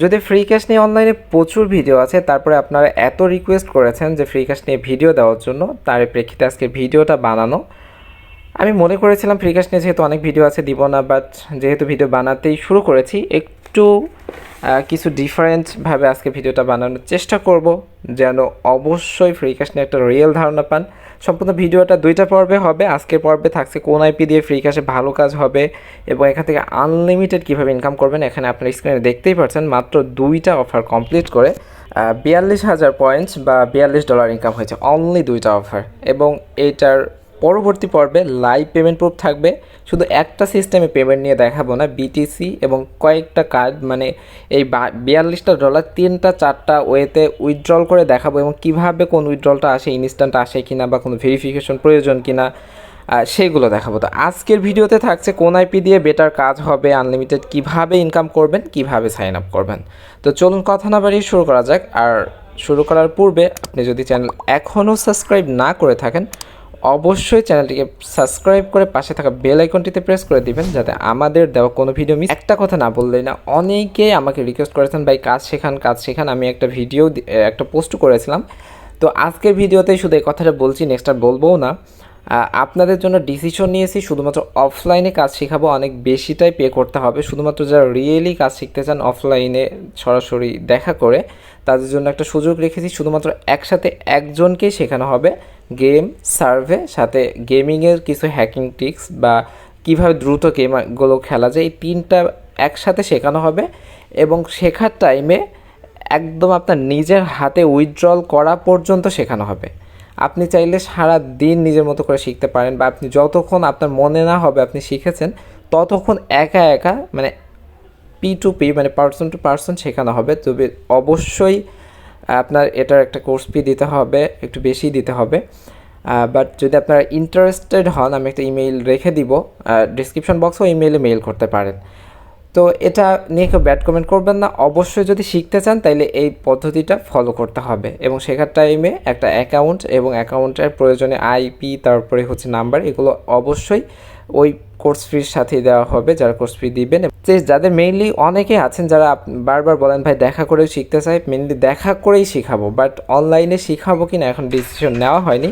যদি free cash নিয়ে অনলাইনে প্রচুর ভিডিও আছে, তারপরে আপনারা এত রিকোয়েস্ট করেছেন যে ফ্রি ক্যাশ নিয়ে ভিডিও দেওয়ার জন্য, তার প্রেক্ষিতে আজকে ভিডিওটা বানানো। আমি মনে করেছিলাম ফ্রি ক্যাশ নিয়ে যেহেতু অনেক ভিডিও আছে দিব না, বাট যেহেতু ভিডিও বানাতেই শুরু করেছি, একটু কিছু ডিফারেন্টভাবে আজকে ভিডিওটা বানানোর চেষ্টা করব, যেন অবশ্যই ফ্রি ক্যাশ নিয়ে একটা রিয়েল ধারণা পান। সম্পূর্ণ ভিডিওটা 2টা পর্বে হবে। আজকের পর্বে থাকছে কোন আইপি দিয়ে ফ্রি ক্যাশে ভালো কাজ হবে এবং এখান থেকে আনলিমিটেড কীভাবে ইনকাম করবেন। এখানে আপনার স্ক্রিনে দেখতেই পাচ্ছেন মাত্র 2টা অফার কমপ্লিট করে 42,000 পয়েন্টস বা $42 ইনকাম হয়েছে, অনলি 2টা অফার। এবং এইটার পরবর্তী পর্বে লাইভ পেমেন্ট প্রুফ থাকবে। শুধু একটা সিস্টেমে পেমেন্ট নিয়ে দেখাবো না, বিটিসি এবং কয়েকটা কার্ড, মানে এই $42 3টা 4টা ওয়েতে উইথড্রল করে দেখাবো এবং কিভাবে কোন উইথড্রলটা আসে, ইনস্ট্যান্ট আসে কিনা বা কোনো ভেরিফিকেশন প্রয়োজন কিনা সেগুলো দেখাবো। তো আজকের ভিডিওতে থাকছে কোন আইপি দিয়ে বেটার কাজ হবে, আনলিমিটেড কিভাবে ইনকাম করবেন, কিভাবে সাইন আপ করবেন। তো চলুন কথা না বাড়িয়ে শুরু করা যাক। আর শুরু করার পূর্বে আপনি যদি চ্যানেল এখনও সাবস্ক্রাইব না করে থাকেন, অবশ্যই চ্যানেলটিকে সাবস্ক্রাইব করে পাশে থাকা বেল আইকনটিতে প্রেস করে দিবেন, যাতে আমাদের দেওয়া কোনো ভিডিও মিস। একটা কথা না বললেই না, অনেকেই আমাকে রিকোয়েস্ট করেছেন ভাই কাজ শেখান। আমি একটা পোস্ট করেছিলাম। তো আজকের ভিডিওতেই শুধু এই কথাটা বলছি, নেক্সট আর বলবো না। আপনাদের জন্য ডিসিশন নিয়েছি শুধুমাত্র অফলাইনে কাজ শেখাবো, অনেক বেশিটাই পে করতে হবে। শুধুমাত্র যারা রিয়েলি কাজ শিখতে চান অফলাইনে সরাসরি দেখা করে, তাদের জন্য একটা সুযোগ রেখেছি। শুধুমাত্র একসাথে একজনকেই শেখানো হবে গেম সার্ভে, সাথে গেমিংয়ের কিছু হ্যাকিং ট্রিক্স বা কীভাবে দ্রুত গেমগুলো খেলা যায়, এই 3টা একসাথে শেখানো হবে। এবং শেখার টাইমে একদম আপনার নিজের হাতে উইথড্রল করা পর্যন্ত শেখানো হবে। আপনি চাইলে সারা দিন নিজের মতো করে শিখতে পারেন, বা আপনি যতক্ষণ আপনার মনে না হবে আপনি শিখেছেন, ততক্ষণ একা একা মানে P2P মানে পার্সন টু পার্সন শেখানো হবে। তবে অবশ্যই আপনার এটার একটা কোর্স ফি দিতে হবে, একটু বেশি দিতে হবে। বাট যদি আপনারা ইন্টারেস্টেড হন, আমি একটা ইমেইল রেখে দিব ডিসক্রিপশন বক্সেও, ইমেইলে মেইল করতে পারেন। তো এটা নিয়ে কেউ ব্যাড কমেন্ট করবেন না। অবশ্যই যদি শিখতে চান তাইলে এই পদ্ধতিটা ফলো করতে হবে। এবং শেখার টাইমে একটা অ্যাকাউন্ট এবং অ্যাকাউন্টের প্রয়োজনে আইপি, তারপরে হচ্ছে নাম্বার, এগুলো অবশ্যই ওই কোর্স ফির সাথেই দেওয়া হবে যারা কোর্স ফি দিবেন। যাদের মেইনলি অনেকে আছেন যারা বারবার বলেন ভাই দেখা করেও শিখতে চাই, মেইনলি দেখা করেই শিখাবো, বাট অনলাইনে শিখাবো কি না এখন ডিসিশন নেওয়া হয়নি,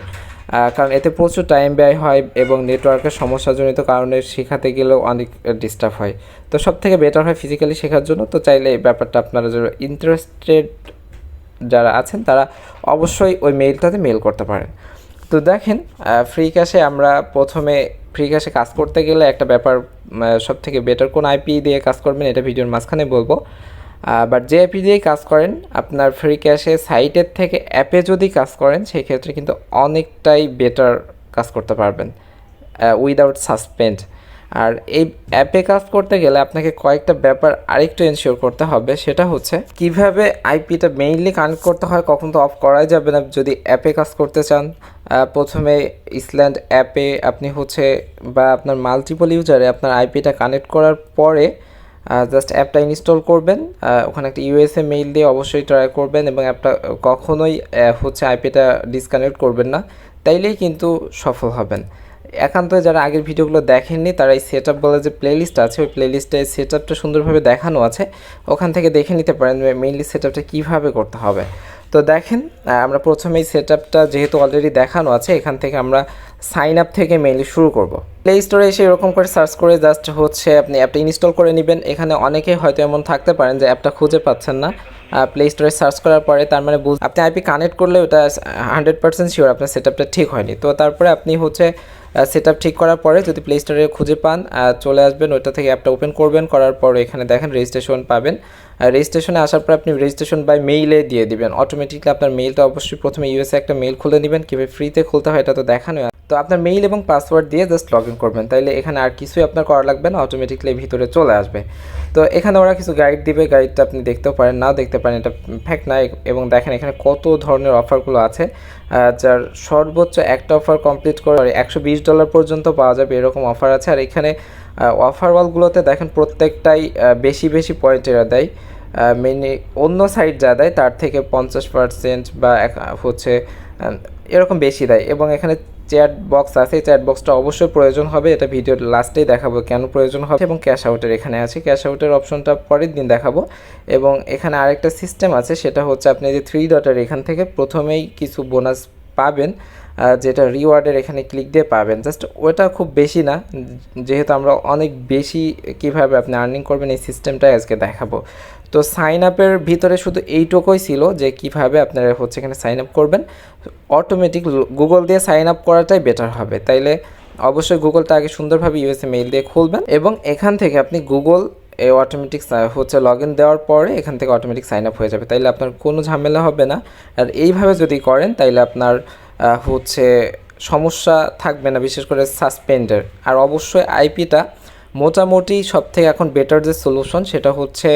কারণ এতে প্রচুর টাইম ব্যয় হয় এবং নেটওয়ার্কের সমস্যাজনিত কারণে শেখাতে গেলেও অনেক ডিস্টার্ব হয়। তো সব থেকে বেটার হয় ফিজিক্যালি শেখার জন্য। তো চাইলে এই ব্যাপারটা আপনারা যারা ইন্টারেস্টেড যারা আছেন তারা অবশ্যই ওই মেইলটাতে মেইল করতে পারেন। তো দেখেন, ফ্রি ক্যাশে আমরা প্রথমে ফ্রি ক্যাশে কাজ করতে গেলে একটা ব্যাপার, সব থেকে বেটার কোন আইপি দিয়ে কাজ করবেন এটা ভিডিওর মাঝখানে বলবো। বাট যে অ্যাপি দিয়েই কাজ করেন, আপনার ফ্রি ক্যাশে সাইটের থেকে অ্যাপে যদি কাজ করেন, সেই ক্ষেত্রে কিন্তু অনেকটাই বেটার কাজ করতে পারবেন উইদাউট সাসপেন্ড। আর এই অ্যাপে কাজ করতে গেলে আপনাকে কয়েকটা ব্যাপার আরেকটু এনশিওর করতে হবে, সেটা হচ্ছে কিভাবে আইপিটা মেইনলি কানেক্ট করতে হয়। কখন তো অফ করাই যাবে না যদি অ্যাপে কাজ করতে চান। প্রথমে ইসল্যান্ড অ্যাপে আপনি হচ্ছে বা আপনার মাল্টিপল ইউজারে আপনার আইপিটা কানেক্ট করার পরে জাস্ট অ্যাপটা ইনস্টল করবেন। ওখানে একটা ইউএসএ মেইল দিয়ে অবশ্যই ট্রাই করবেন এবং অ্যাপটা কখনোই হচ্ছে আইপিটা ডিসকানেক্ট করবেন না, তাইলেই কিন্তু সফল হবেন। একান্ত যারা আগের ভিডিওগুলো দেখেননি তারা এই সেট আপ বলে যে প্লেলিস্ট আছে, ওই প্লেলিস্টে সেট আপটা সুন্দরভাবে দেখানো আছে, ওখান থেকে দেখে নিতে পারেন মেইনলি সেট আপটা কীভাবে করতে হবে। তো দেখেন, আমরা প্রথমেই সেট আপটা যেহেতু অলরেডি দেখানো আছে, এখান থেকে আমরা সাইন আপ থেকে মেইনলি শুরু করব। প্লে স্টোরে এসে এরকম করে সার্চ করে জাস্ট হচ্ছে আপনি অ্যাপটা ইনস্টল করে নেবেন। এখানে অনেকেই হয়তো এমন থাকতে পারেন যে অ্যাপটা খুঁজে পাচ্ছেন না। প্লে স্টোরে সার্চ করার পরে তার মানে আপনি আইপি কানেক্ট করলে ওটা 100% শিওর আপনার সেট আপটা ঠিক হয়নি। তো তারপরে আপনি হচ্ছে সেট আপ ঠিক করার পরে যদি প্লে স্টোরে খুঁজে পান, চলে আসবেন, ওইটা থেকে অ্যাপটা ওপেন করবেন। করার পর এখানে দেখেন রেজিস্ট্রেশন পাবেন। রেজিস্ট্রেশনে আসার পর আপনি রেজিস্ট্রেশন বাই মেইলে দিয়ে দিবেন। অটোমেটিকলি আপনার মেইলটা অবশ্যই প্রথমে ইউএসএ একটা মেইল খুলে নেবেন, কীভাবে ফ্রিতে খুলতে হয় এটা তো দেখানো। তো আপনার মেইল এবং পাসওয়ার্ড দিয়ে জাস্ট লগ ইন করবেন, তাইলে এখানে আর কিছুই আপনার করা লাগবে না, অটোমেটিকলি ভিতরে চলে আসবে। তো এখানে ওরা কিছু গাইড দিবে, গাইডটা আপনি দেখতেও পারেন নাও দেখতে পারেন, এটা ফ্যাক্ট না। এবং দেখেন এখানে কত ধরনের অফারগুলো আছে, যার সর্বোচ্চ একটা অফার কমপ্লিট করে $120 পর্যন্ত পাওয়া যাবে, এরকম অফার আছে। আর এখানে অফার ওয়ালগুলোতে দেখেন প্রত্যেকটাই বেশি বেশি পয়েন্ট এরা দেয়, মেনলি অন্য সাইট যা দেয় তার থেকে 50% বা হচ্ছে এরকম বেশি দেয়। এবং এখানে চ্যাট বক্স আছে, চ্যাট বক্সটা অবশ্যই প্রয়োজন হবে, এটা ভিডিওর লাস্টেই দেখাবো কেন প্রয়োজন হবে। এবং ক্যাশ আউটের এখানে আছে, ক্যাশ আউটের অপশনটা পরের দিন দেখাবো। এবং এখানে আরেকটা সিস্টেম আছে, সেটা হচ্ছে আপনি যে 3 ডটের এখান থেকে প্রথমেই কিছু বোনাস পাবেন, যেটা রিওয়ার্ডের এখানে ক্লিক দিয়ে পাবেন। জাস্ট ওটা খুব বেশি না, যেহেতু আমরা অনেক বেশি কিভাবে আপনি আর্নিং করবেন এই সিস্টেমটাই আজকে দেখাবো। তো সাইন আপের ভিতরে শুধু এইটুকুই ছিল যে কিভাবে আপনারা হচ্ছে এখানে সাইন আপ করবেন। অটোমেটিক গুগল দিয়ে সাইন আপ করাটাই বেটার হবে, তাইলে অবশ্যই গুগলটা আগে সুন্দরভাবে ইউএসএ মেইল দিয়ে খুলবেন এবং এখান থেকে আপনি গুগল অটোমেটিক হচ্ছে লগ ইন দেওয়ার পরে এখান থেকে অটোমেটিক সাইন আপ হয়ে যাবে, তাইলে আপনার কোনো ঝামেলা হবে না। আর এইভাবে যদি করেন তাইলে আপনার হচ্ছে সমস্যা থাকবে না, বিশেষ করে সাসপেন্ডের। আর অবশ্যই আইপিটা মোটামুটি সব থেকে এখন বেটার যে সলিউশন সেটা হচ্ছে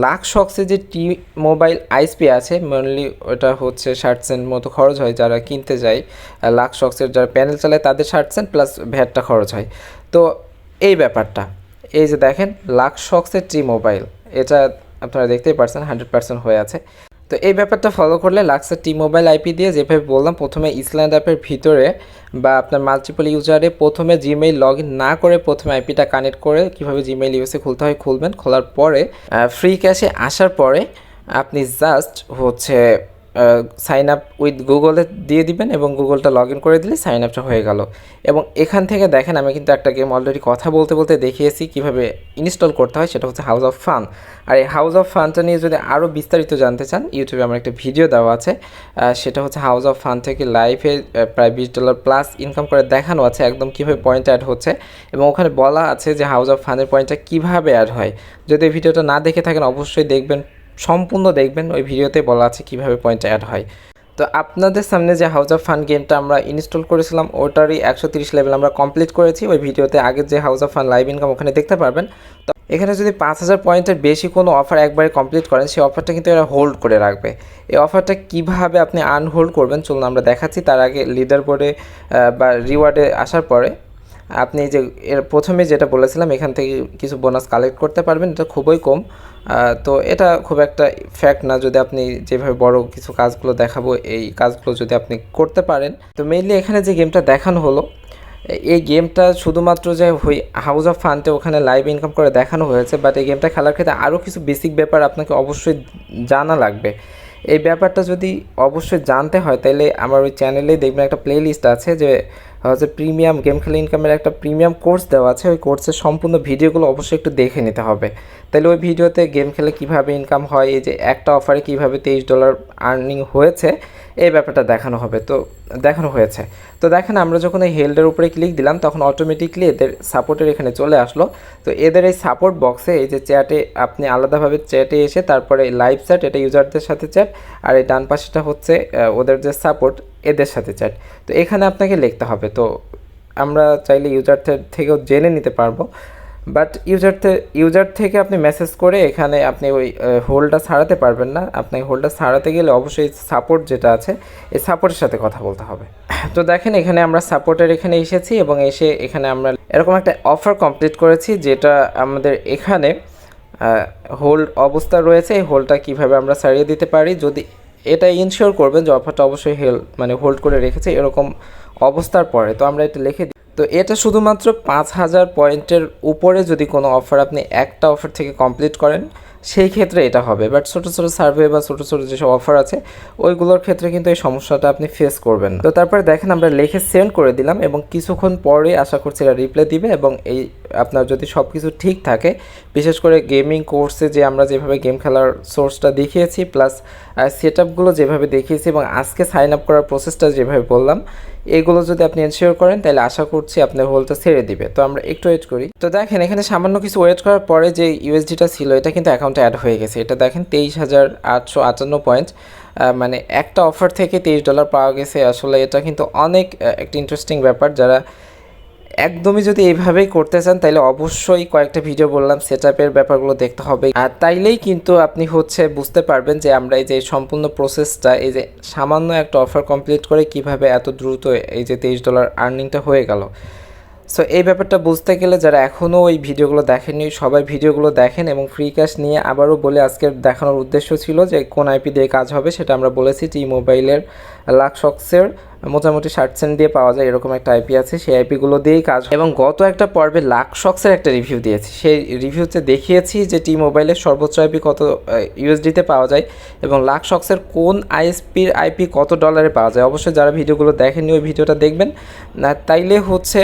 লাক্সশক্সে যে টি মোবাইল আইএসপি আছে, মেনলি ওটা হচ্ছে 60 সেন্ট মতো খরচ হয় যারা কিনতে যায়। লাক্সশক্সের যারা প্যানেল চালায় তাদের 60 সেন্ট প্লাস ভ্যাটটা খরচ হয়। তো এই ব্যাপারটা, এই যে দেখেন লাক্সশক্সের টি মোবাইল, এটা আপনারা দেখতেই পারছেন 100% হয়ে আছে। তো এই ব্যাপারটা ফলো করলে লাক্সের টি মোবাইল আইপি দিয়ে যেভাবে বললাম, প্রথমে ইসল্যান্ড অ্যাপের ভিতরে বা আপনার মাল্টিপল ইউজারে প্রথমে জিমেইল লগ ইন না করে প্রথমে আইপিটা কানেক্ট করে কীভাবে জিমেইল ইউএসএ খুলতে হয় খুলবেন। খোলার পরে ফ্রি ক্যাশে আসার পরে আপনি জাস্ট হচ্ছে সাইন আপ উইথ গুগলে দিয়ে দিবেন এবং গুগলটা লগ ইন করে দিলে সাইন আপটা হয়ে গেল। এবং এখান থেকে দেখেন আমি কিন্তু একটা গেম অলরেডি কথা বলতে বলতে দেখিয়েছি কীভাবে ইনস্টল করতে হয়, সেটা হচ্ছে হাউস অফ ফান। আর এই হাউস অফ ফানটা নিয়ে যদি আরও বিস্তারিত জানতে চান, ইউটিউবে আমার একটা ভিডিও দেওয়া আছে, সেটা হচ্ছে হাউস অফ ফান থেকে লাইভে প্রায় $20 প্লাস ইনকাম করে দেখানো আছে একদম কীভাবে পয়েন্ট অ্যাড হচ্ছে, এবং ওখানে বলা আছে যে হাউস অফ ফানের পয়েন্টটা কীভাবে অ্যাড হয়। যদি এই ভিডিওটা না দেখে থাকেন অবশ্যই দেখবেন, সম্পূর্ণ দেখবেন, ওই ভিডিওতে বলা আছে কীভাবে পয়েন্ট অ্যাড হয়। তো আপনাদের সামনে যে হাউস অফ ফান গেমটা আমরা ইনস্টল করেছিলাম ওটারই 130 লেভেল আমরা কমপ্লিট করেছি। ওই ভিডিওতে আগের যে house of fun live income ওখানে দেখতে পারবেন। তো এখানে যদি 5000 পয়েন্টের বেশি কোনো অফার একবারে কমপ্লিট করেন, সেই অফারটা কিন্তু এরা হোল্ড করে রাখবে। এই অফারটা কিভাবে আপনি আনহোল্ড করবেন চলুন আমরা দেখাচ্ছি। তার আগে লিডার বোর্ডে বা রিওয়ার্ডে আসার পরে আপনি যে এর প্রথমে যেটা বলেছিলাম এখান থেকে কিছু বোনাস কালেক্ট করতে পারবেন, এটা খুবই কম। তো এটা খুব একটা ফ্যাক্ট না, যদি আপনি যেভাবে বড় কিছু কাজগুলো দেখাবো এই কাজগুলো যদি আপনি করতে পারেন। তো মেইনলি এখানে যে গেমটা দেখানো হলো, এই গেমটা শুধুমাত্র যে হাউস অফ ফানতে ওখানে লাইভ ইনকাম করে দেখানো হয়েছে, বাট এই গেমটা খেলার ক্ষেত্রে আরও কিছু বেসিক ব্যাপার আপনাকে অবশ্যই জানা লাগবে। এই ব্যাপারটা যদি অবশ্যই জানতে হয় তাহলে আমার ওই চ্যানেলেই দেখবেন একটা প্লে লিস্ট আছে, যে হচ্ছে প্রিমিয়াম গেম খেলে ইনকামের একটা প্রিমিয়াম কোর্স দেওয়া আছে। ওই কোর্সের সম্পূর্ণ ভিডিওগুলো অবশ্যই একটু দেখে নিতে হবে, তাহলে ওই ভিডিওতে গেম খেলে কীভাবে ইনকাম হয়, এই যে একটা অফারে কীভাবে $23 আর্নিং হয়েছে এই ব্যাপারটা দেখানো হবে। তো দেখানো হয়েছে। তো দেখেন আমরা যখন এই হেল্ডের উপরে ক্লিক দিলাম তখন অটোমেটিকলি এদের সাপোর্টের এখানে চলে আসলো। তো এদের এই সাপোর্ট বক্সে এই যে চ্যাটে আপনি আলাদাভাবে চ্যাটে এসে তারপরে লাইভ চ্যাট, এটা ইউজারদের সাথে চ্যাট, আর এই ডান পাশেটা হচ্ছে ওদের যে সাপোর্ট এদের সাথে চ্যাট। তো এখানে আপনাকে লিখতে হবে। তো আমরা চাইলে ইউজার থেকেও জেনে নিতে পারবো, বাট ইউজার থেকে আপনি মেসেজ করে এখানে আপনি ওই হোল্ডটা ছাড়াতে পারবেন না। আপনি হোল্ডটা ছাড়াতে গেলে অবশ্যই সাপোর্ট যেটা আছে এই সাপোর্টের সাথে কথা বলতে হবে। তো দেখেন এখানে আমরা সাপোর্টের এখানে এসেছি এবং এসে এখানে আমরা এরকম একটা অফার কমপ্লিট করেছি, যেটা আমাদের এখানে হোল্ড অবস্থা রয়েছে। এই হোল্ডটা কীভাবে আমরা ছাড়িয়ে দিতে পারি, যদি এটা ইনশিওর করবেন যে অফারটা অবশ্যই হোল্ড করে রেখেছে এরকম অবস্থার পরে। তো আমরা এটা লিখে দিই। তো এটা শুধুমাত্র 5000 পয়েন্টের উপরে যদি কোনো অফার আপনি একটা অফার থেকে কমপ্লিট করেন সেই ক্ষেত্রে এটা হবে, বাট ছোটো ছোটো সার্ভে বা ছোটো ছোটো যেসব অফার আছে ওইগুলোর ক্ষেত্রে কিন্তু এই সমস্যাটা আপনি ফেস করবেন। তো তারপরে দেখেন আমরা লিখে সেন্ড করে দিলাম এবং কিছুক্ষণ পরে আশা করছি এরা রিপ্লাই দিবে। এবং এই আপনার যদি সব কিছু ঠিক থাকে, বিশেষ করে গেমিং কোর্সে যে আমরা যেভাবে গেম খেলার সোর্সটা দেখিয়েছি প্লাস সেট আপগুলো যেভাবে দেখিয়েছি এবং আজকে সাইন আপ করার প্রসেসটা যেভাবে বললাম, এগুলো যদি আপনি এনশিওর করেন তাহলে আশা করছি আপনার হোলটা ছেড়ে দিবে। তো আমরা একটু ওয়েট করি। তো দেখেন এখানে সামান্য কিছু ওয়েট করার পরে যে ইউএসডিটা ছিল এটা কিন্তু অ্যাকাউন্টে অ্যাড হয়ে গেছে। এটা দেখেন 23,858 পয়েন্ট, মানে একটা অফার থেকে $23 পাওয়া গেছে। আসলে এটা কিন্তু অনেক একটা ইন্টারেস্টিং ব্যাপার। যারা একদমই যদি এইভাবেই করতে চান তাহলে অবশ্যই কয়েকটা ভিডিও বললাম সেট আপের ব্যাপারগুলো দেখতে হবে, আর তাইলেই কিন্তু আপনি হচ্ছে বুঝতে পারবেন যে আমরা এই যে সম্পূর্ণ প্রসেসটা, এই যে সামান্য একটা অফার কমপ্লিট করে কিভাবে এত দ্রুত এই যে $23 আর্নিংটা হয়ে গেল। সো এই ব্যাপারটা বুঝতে গেলে যারা এখনও ওই ভিডিওগুলো দেখেননি সবাই ভিডিওগুলো দেখেন এবং ফ্রি ক্যাশ নিয়ে আবারও বলে আজকের দেখানোর উদ্দেশ্য ছিল যে কোন আইপি দিয়ে কাজ হবে সেটা আমরা বলেছি। টি মোবাইলের লাক্সক্সের মোটামুটি 60 সেন্ট দিয়ে পাওয়া যায় এরকম একটা আইপি আছে, সেই আইপিগুলো দিয়েই কাজ। এবং গত একটা পর্বে লাক্সক্সের একটা রিভিউ দিয়েছি, সেই রিভিউতে দেখিয়েছি যে টি মোবাইলের সর্বোচ্চ আইপি কত ইউএসডিতে পাওয়া যায় এবং লাক্সক্সের কোন আইএসপির আইপি কত ডলারে পাওয়া যায়। অবশ্যই যারা ভিডিওগুলো দেখেননি ওই ভিডিওটা দেখবেন, তাইলে হচ্ছে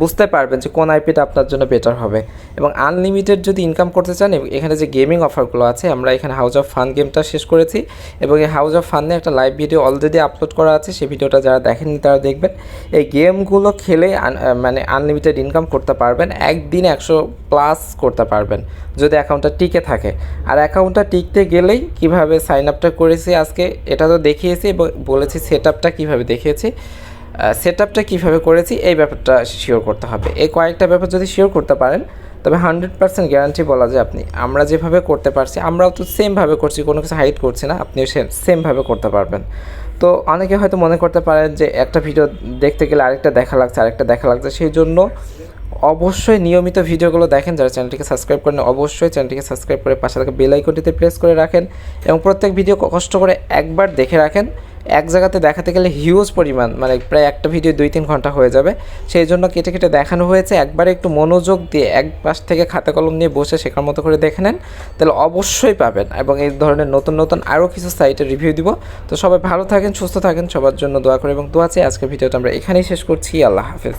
বুঝতে পারবেন যে কোন আইপিটা আপনার জন্য বেটার হবে। এবং আনলিমিটেড যদি ইনকাম করতে চান, এখানে যে গেমিং অফারগুলো আছে, আমরা এখানে হাউস অফ ফান গেমটা শেষ করেছি এবং এই হাউস অফ ফানে একটা লাইভ ভিডিও অলরেডি আপলোড করা আছে, সেই ভিডিওটা যারা দেখেননি তারা দেখবেন। এই গেমগুলো খেলে মানে আনলিমিটেড ইনকাম করতে পারবেন, একদিনে 100+ করতে পারবেন যদি অ্যাকাউন্টটা টিকে থাকে। আর অ্যাকাউন্টটা টিকতে গেলেই কিভাবে সাইন আপটা করেছি আজকে এটা তো দেখিয়েছি এবং বলেছি সেট আপটা কীভাবে দেখিয়েছি, সেট আপটা কীভাবে করেছি এই ব্যাপারটা শিওর করতে হবে। এই কয়েকটা ব্যাপার যদি শিওর করতে পারেন তবে 100% গ্যারান্টি বলা যায় আপনি আমরা যেভাবে করতে পারছি, আমরাও তো সেমভাবে করছি, কোনো কিছু হাইড করছি না, আপনিও সেমভাবে করতে পারবেন। তো অনেকে হয়তো মনে করতে পারেন যে একটা ভিডিও দেখতে গেলে আরেকটা দেখা লাগছে, সেই জন্য অবশ্যই নিয়মিত ভিডিওগুলো দেখেন। যারা চ্যানেলটিকে সাবস্ক্রাইব করেন অবশ্যই চ্যানেলটিকে সাবস্ক্রাইব করে পাশে থাকা বেল আইকনটিতে প্রেস করে রাখেন এবং প্রত্যেক ভিডিও কষ্ট করে একবার দেখে রাখেন। এক জায়গাতে দেখাতে গেলে হিউজ পরিমাণ, মানে প্রায় একটা ভিডিও 2-3 ঘন্টা হয়ে যাবে, সেই জন্য কেটে কেটে দেখানো হয়েছে। একবারে একটু মনোযোগ দিয়ে এক পাশ থেকে খাতা কলম নিয়ে বসে শেখার মতো করে দেখে নেন, তাহলে অবশ্যই পাবেন। এবং এই ধরনের নতুন নতুন আরও কিছু সাইটের রিভিউ দিব। তো সবাই ভালো থাকেন, সুস্থ থাকেন, সবার জন্য দোয়া করে এবং দোয়া চাই। আজকের ভিডিওটা আমরা এখানেই শেষ করছি। আল্লাহ হাফেজ।